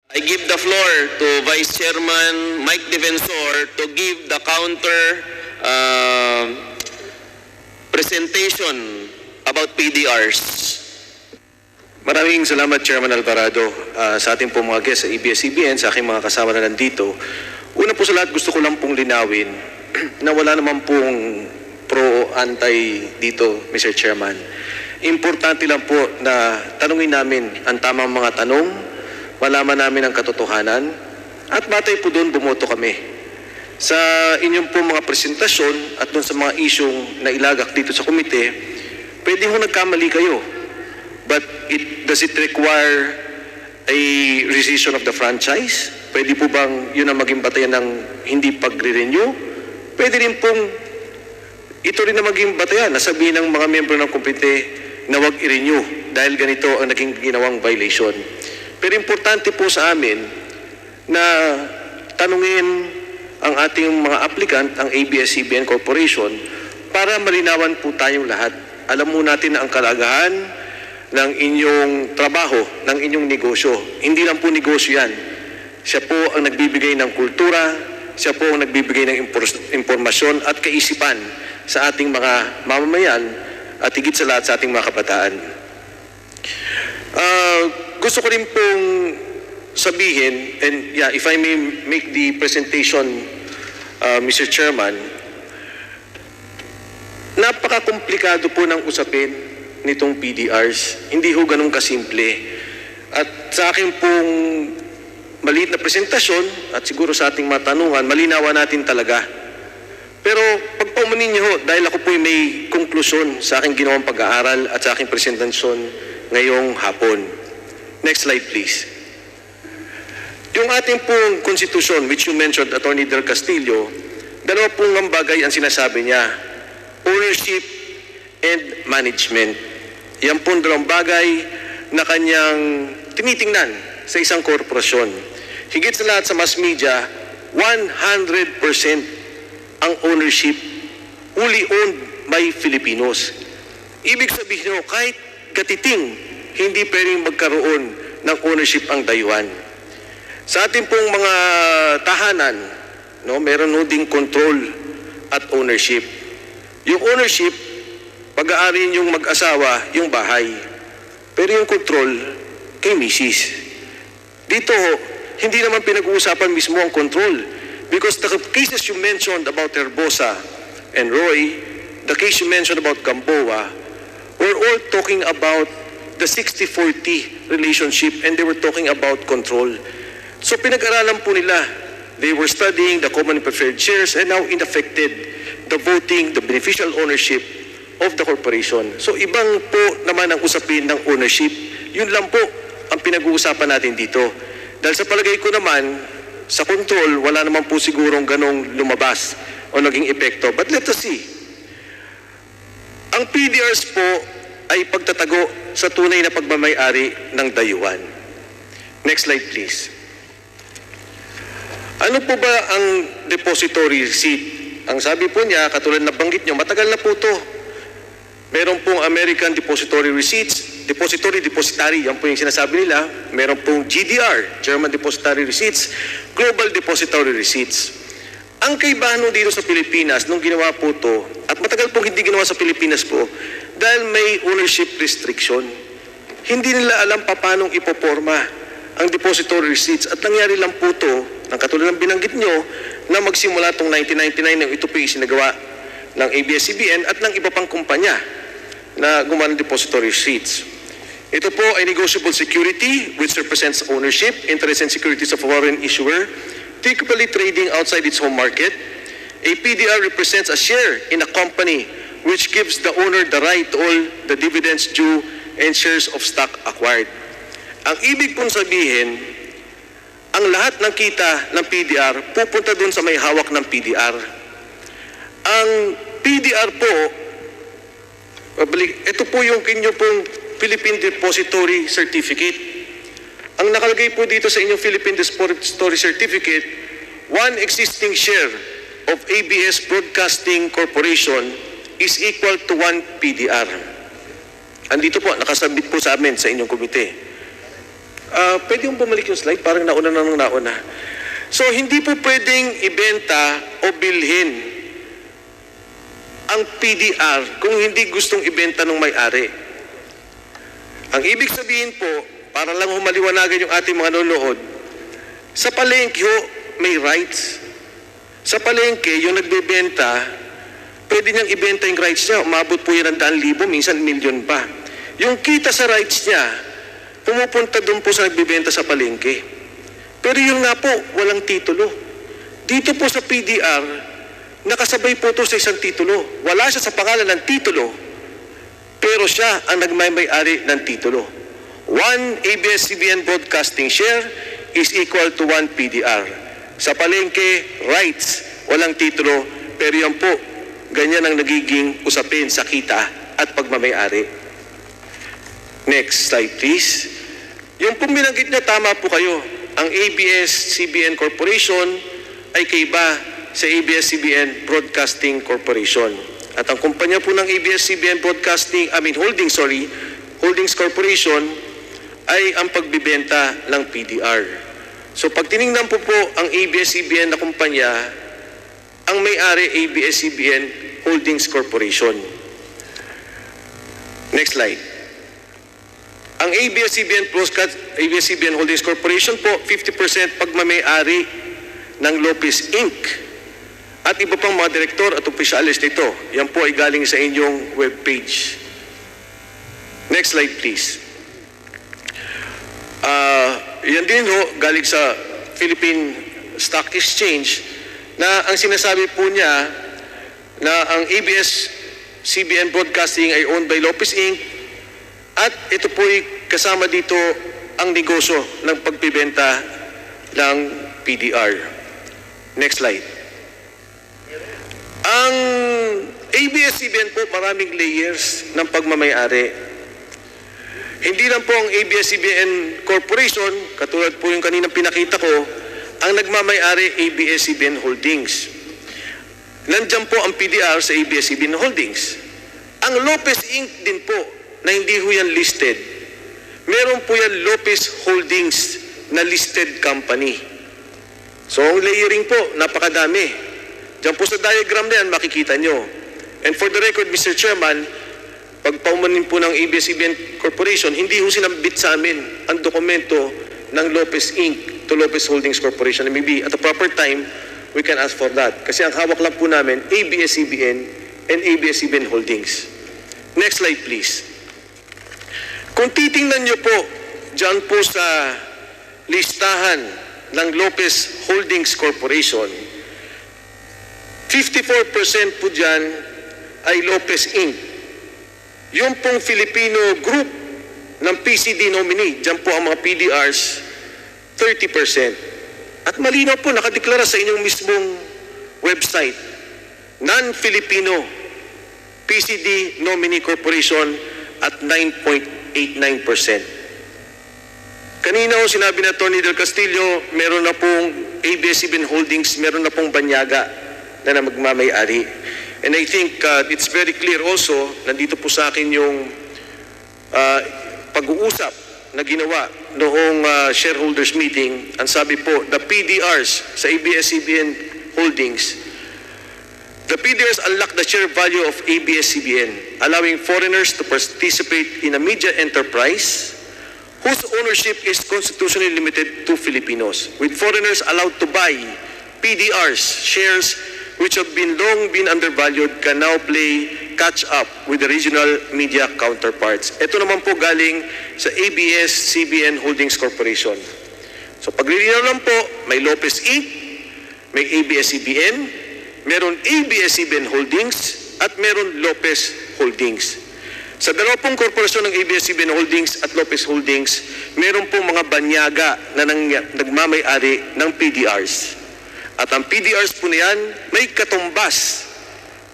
I give the floor to Vice Chairman Mike Defensor to give the counter presentation about PDRs. Maraming salamat, Chairman Alvarado, sa ating po mga guests sa Abs-Cbn, sa aking mga kasama na nandito. Una po sa lahat, gusto ko lang pong linawin na wala naman pong pro o anti dito, Mr. Chairman. Importante lang po na tanungin namin ang tamang mga tanong, malaman namin ang katotohanan, at batay po doon bumoto kami. Sa inyong po mga presentasyon at doon sa mga isyong na ilagak dito sa komite, pwede ho nagkamali kayo. But does it require a rescission of the franchise? Pwede po bang yun ang maging batayan ng hindi pagre-renew? Pwede rin pong ito rin na maging batayan na sabihin ng mga miyembro ng komite na wag i-renew dahil ganito ang naging ginawang violation. Pero importante po sa amin na tanungin ang ating mga applicant, ang Abs-Cbn Corporation, para malinawan po tayong lahat. Alam mo natin na ang kalagahan ng inyong trabaho, ng inyong negosyo. Hindi lang po negosyo yan. Siya po ang nagbibigay ng kultura, siya po ang nagbibigay ng impormasyon at kaisipan sa ating mga mamamayan at higit sa lahat sa ating mga kabataan. Gusto ko rin pong sabihin, and yeah, if I may make the presentation, Mr. Chairman, napaka-komplikado po ng usapin nitong PDRs. Hindi ho ganun kasimple. At sa akin pong maliit na presentasyon at siguro sa ating matanungan, malinawan natin talaga. Pero pagpaumanin niyo ho, dahil ako po may konklusyon sa aking ginawang pag-aaral at sa aking presentasyon ngayong hapon. Next slide please. Yung ating pong konstitusyon, which you mentioned, Attorney Del Castillo, dalawa pong ang bagay ang sinasabi niya, ownership and management. Yan pong dalawang bagay na kanyang tinitingnan sa isang korporasyon. Higit sa lahat sa mass media, 100% ang ownership fully owned by Filipinos. Ibig sabihin nyo, kahit katiting, hindi pwedeng magkaroon ng ownership ang dayuhan. Sa ating pong mga tahanan, no, meron ho ding control at ownership. Yung ownership, pag-aari yung mag-asawa, yung bahay. Pero yung control, kay misis. Dito, hindi naman pinag-uusapan mismo ang control. Because the cases you mentioned about Herbosa and Roy, the case you mentioned about Gamboa, were all talking about the 60-40 relationship and they were talking about control. So pinag-aralan po nila. They were studying the common preferred shares and now it affected the voting, the beneficial ownership of the corporation. So ibang po naman ang usapin ng ownership. Yun lang po ang pinag-uusapan natin dito. Dahil sa palagay ko naman, sa control, wala naman po sigurong ganong lumabas o naging epekto. But let us see. Ang PDRs po ay pagtatago sa tunay na pagmamay-ari ng dayuhan. Next slide please. Ano po ba ang depository receipt? Ang sabi po niya, katulad na banggit niyo, matagal na po to. Meron pong American Depository Receipts, Depository, yan po yung sinasabi nila. Meron pong GDR, German Depository Receipts, Global Depository Receipts. Ang kaibahan dito sa Pilipinas, nung ginawa po to, at matagal pong hindi ginawa sa Pilipinas po, dahil may ownership restriction. Hindi nila alam paano ipoporma ang depository receipts at nangyari lang po to, ng katulad ng binanggit nyo, na magsimula itong 1999 nang ito po isinagawa ng Abs-Cbn at ng iba pang kumpanya na gumawa ng depository receipts. Ito po ay negotiable security which represents ownership, interest and securities of a foreign issuer, typically trading outside its home market. A PDR represents a share in a company which gives the owner the right to all the dividends due and shares of stock acquired. Ang ibig pong sabihin, ang lahat ng kita ng PDR pupunta doon sa may hawak ng PDR. Ang PDR po, ito po yung kinyo pong Philippine Depository Certificate. Ang nakalagay po dito sa inyong Philippine Depository Certificate, one existing share of ABS Broadcasting Corporation is equal to 1 PDR. Andito po, nakasabit po sa amin sa inyong komite. Pwede yung bumalik yung slide, parang nauna na ng nauna. So, hindi po pwedeng ibenta o bilhin ang PDR kung hindi gustong ibenta ng may-ari. Ang ibig sabihin po, para lang humaliwanagan yung ating mga nanonood, sa palengke ho, may rights. Sa palengke, yung nagbebenta, pwede niyang ibenta yung rights niya. Umabot po yan ng 100,000, minsan milyon pa. Yung kita sa rights niya, pumupunta doon po sa nagbebenta sa palengke. Pero yun nga po, walang titulo. Dito po sa PDR, nakasabay po ito sa isang titulo. Wala siya sa pangalan ng titulo, pero siya ang nagmay-ari ng titulo. 1 ABS-CBN broadcasting share is equal to 1 PDR. Sa palengke, rights, walang titulo, pero yan po, ganyan ang nagiging usapin sa kita at pagmamay-ari. Next slide, please. Yung pong binanggit niya, tama po kayo. Ang ABS-CBN Corporation ay kaiba sa ABS-CBN Broadcasting Corporation. At ang kumpanya po ng ABS-CBN Holdings Corporation ay ang pagbibenta ng PDR. So pag tinignan po ang ABS-CBN na kumpanya, ang may-ari ABS-CBN Holdings Corporation. Next slide. Ang ABS-CBN Holdings Corporation po, 50% pagmamay-ari ng Lopez Inc. At iba pang mga direktor at opisyalis nito. Yan po ay galing sa inyong webpage. Next slide, please. Yan din ho, galing sa Philippine Stock Exchange na ang sinasabi po niya na ang ABS-CBN Broadcasting ay owned by Lopez Inc. At ito po ay kasama dito ang negosyo ng pagbibenta ng PDR. Next slide. Ang ABS-CBN po maraming layers ng pagmamay-ari. Hindi lang po ang ABS-CBN Corporation, katulad po yung kaninang pinakita ko, ang nagmamay-ari ABS-CBN Holdings. Nandiyan po ang PDR sa ABS-CBN Holdings. Ang Lopez Inc. din po, na hindi ho yan listed, meron po yan Lopez Holdings na listed company. So, ang layering po, napakadami. Diyan po sa diagram na yan, makikita nyo. And for the record, Mr. Chairman, pagpaumanin po ng ABS-CBN Corporation, hindi ho sinambit sa amin ang dokumento ng Lopez Inc. to Lopez Holdings Corporation. And maybe at the proper time, we can ask for that. Kasi ang hawak lang po namin, ABS-CBN and ABS-CBN Holdings. Next slide, please. Kung titingnan nyo po, dyan po sa listahan ng Lopez Holdings Corporation, 54% po dyan ay Lopez Inc. Yung pong Filipino group ng PCD nominee, dyan po ang mga PDRs, 30%. At malinaw po, nakadeklara sa inyong mismong website, non-Filipino PCD nominee corporation at 9.89%. Kanina ho, sinabi na Tony Del Castillo, meron na pong ABS-CBN Holdings, meron na pong banyaga na magmamay-ari. And I think it's very clear also, nandito po sa akin yung pag-uusap na ginawa noong shareholders meeting. Ang sabi po, the PDRs sa ABS-CBN Holdings, the PDRs unlock the share value of ABS-CBN, allowing foreigners to participate in a media enterprise whose ownership is constitutionally limited to Filipinos, with foreigners allowed to buy PDRs, shares which have long been undervalued, can now play catch up with the regional media counterparts. Ito naman po galing sa ABS-CBN Holdings Corporation. So paglilinaw lang po, may Lopez Inc., may ABS-CBN, meron ABS-CBN Holdings, at meron Lopez Holdings. Sa dalawa pong korporasyon ng ABS-CBN Holdings at Lopez Holdings, meron pong mga banyaga na nagmamay-ari ng PDRs. At ang PDRs po niyan, may katumbas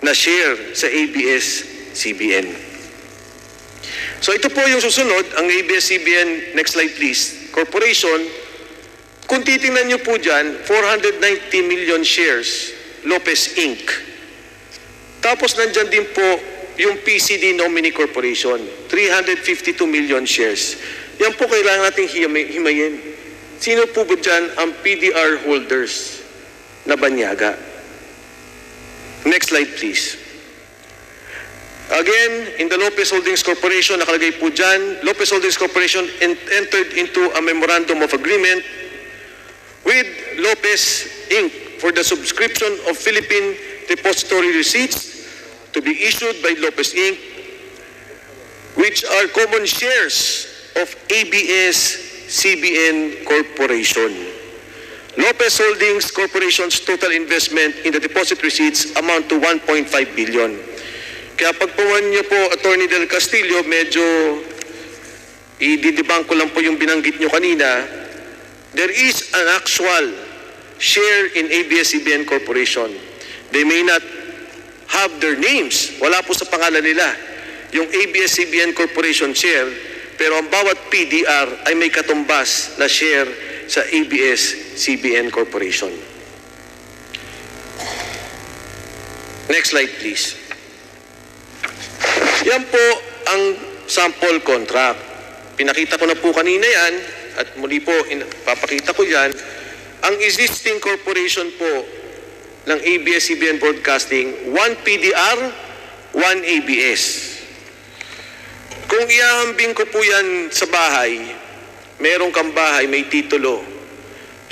na share sa ABS-CBN. So ito po yung susunod, ang ABS-CBN, next slide please, Corporation. Kung titingnan nyo po dyan, 490 million shares, Lopez Inc. Tapos nandyan din po yung PCD Nominee Corporation, 352 million shares. Yan po kailangan nating himayin. Sino po ba dyan ang PDR holders na banyaga? Next slide please. Again, in the Lopez Holdings Corporation, nakalagay po dyan, Lopez Holdings Corporation entered into a memorandum of agreement with Lopez Inc. for the subscription of Philippine depository receipts to be issued by Lopez Inc., which are common shares of Abs-Cbn Corporation. Lopez Holdings Corporation's total investment in the deposit receipts amount to 1.5 billion. Kaya pagpawan niyo po, Attorney Del Castillo, medyo ididibang ko lang po yung binanggit niyo kanina, there is an actual share in Abs-Cbn Corporation. They may not have their names. Wala po sa pangalan nila yung Abs-Cbn Corporation share, pero ang bawat PDR ay may katumbas na share sa Abs-Cbn Corporation. Next slide please. Yan po ang sample contract. Pinakita ko na po kanina yan at muli po papakita ko yan. Ang existing corporation po ng Abs-Cbn Broadcasting, 1 PDR, 1 ABS. Kung iahambing ko po yan sa bahay, meron kang bahay, may titulo.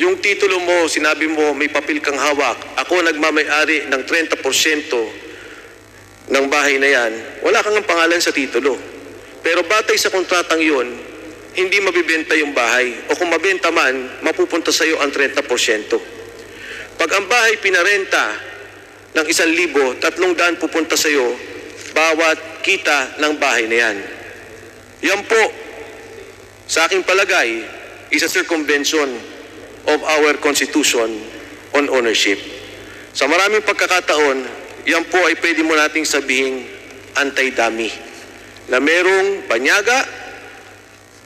Yung titulo mo, sinabi mo, may papel kang hawak. Ako nagmamay-ari ng 30% ng bahay na yan. Wala kang ang pangalan sa titulo. Pero batay sa kontratang yun, hindi mabibenta yung bahay. O kung mabenta man, mapupunta sa iyo ang 30%. Pag ang bahay pinarenta ng 1,000, 300 pupunta sa iyo, bawat kita ng bahay na yan. Yan po, sa aking palagay, is a circumvention of our Constitution on ownership. Sa maraming pagkakataon, yan po ay pwede mo nating sabihing anti-dummy. Na merong banyaga,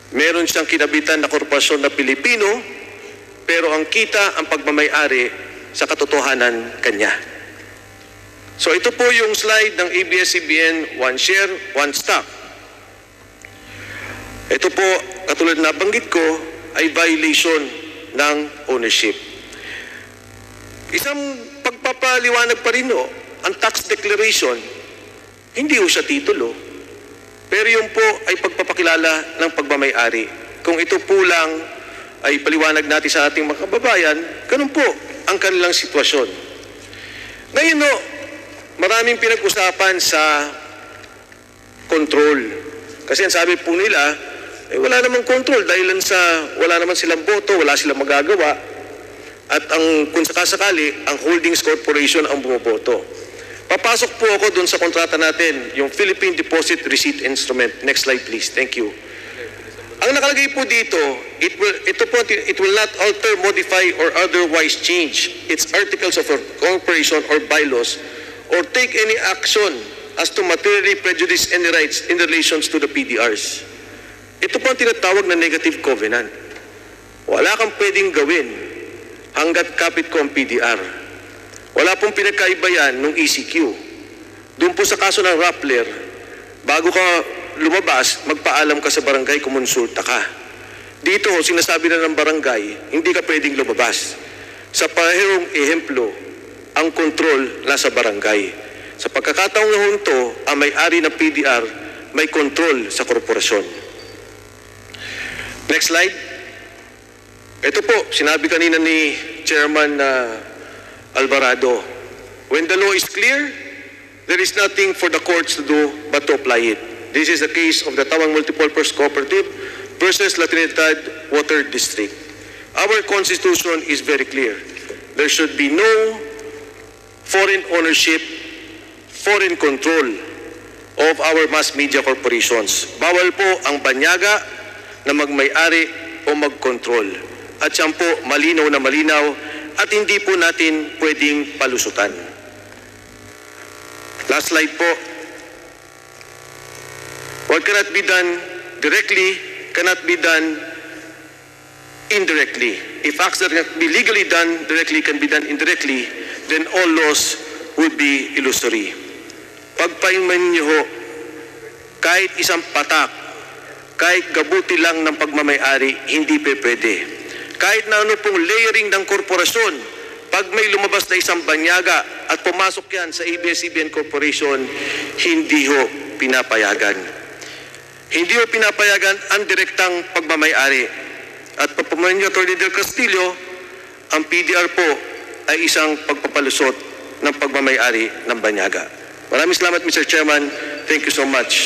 meron siyang kinabitan na korporasyon na Pilipino, pero ang kita, ang pagmamay-ari sa katotohanan kanya. So ito po yung slide ng Abs-Cbn, 1 share, 1 stock. Ito po, katulad na banggit ko, ay violation ng ownership. Isang pagpapaliwanag pa rin ang tax declaration, hindi ho siya titulo. Pero yun po ay pagpapakilala ng pagmamay-ari. Kung ito po lang ay paliwanag natin sa ating mga kababayan, ganun po ang kanilang sitwasyon. Ngayon maraming pinag-usapan sa control. Kasi ang sabi po nila, wala namang control dahil sa wala naman silang boto, wala silang magagawa. At kung sakasakali, ang holdings corporation ang bumoboto. Papasok po ako doon sa kontrata natin, yung Philippine Deposit Receipt Instrument. Next slide please. Thank you. Ang nakalagay po dito, it will not alter, modify, or otherwise change its articles of corporation or bylaws or take any action as to materially prejudice any rights in relations to the PDRs. Ito po ang tinatawag na negative covenant. Wala kang pwedeng gawin hanggat kapit ko ang PDR. Wala pong pinagkaiba yan nung ECQ. Doon po sa kaso ng Rappler, bago ka lumabas, magpaalam ka sa barangay, kumonsulta ka. Dito, sinasabi na ng barangay, hindi ka pwedeng lumabas. Sa parehong ehemplo, ang kontrol nasa barangay. Sa pagkakataong na hunto, ang may-ari ng PDR may kontrol sa korporasyon. Next slide. Ito po, sinabi kanina ni Chairman Alvarado, when the law is clear, there is nothing for the courts to do but to apply it. This is the case of the Tawang Multipurpose Cooperative versus La Trinidad Water District. Our Constitution is very clear. There should be no foreign ownership, foreign control of our mass media corporations. Bawal po ang banyaga na magmay-ari o mag-control. At yan po, malinaw na malinaw at hindi po natin pwedeng palusutan. Last slide po. What cannot be done directly cannot be done indirectly. If acts that can be legally done directly can be done indirectly, then all laws would be illusory. Pagpahinman niyo ho, kahit isang patak kahit gabuti lang ng pagmamayari, hindi pwede. Kahit na ano pong layering ng korporasyon, pag may lumabas na isang banyaga at pumasok yan sa Abs-Cbn Corporation, hindi ho pinapayagan. Hindi ho pinapayagan ang direktang pagmamayari. At papumanin niyo, Atty. Del Castillo, ang PDR po ay isang pagpapalusot ng pagmamayari ng banyaga. Maraming salamat, Mr. Chairman. Thank you so much.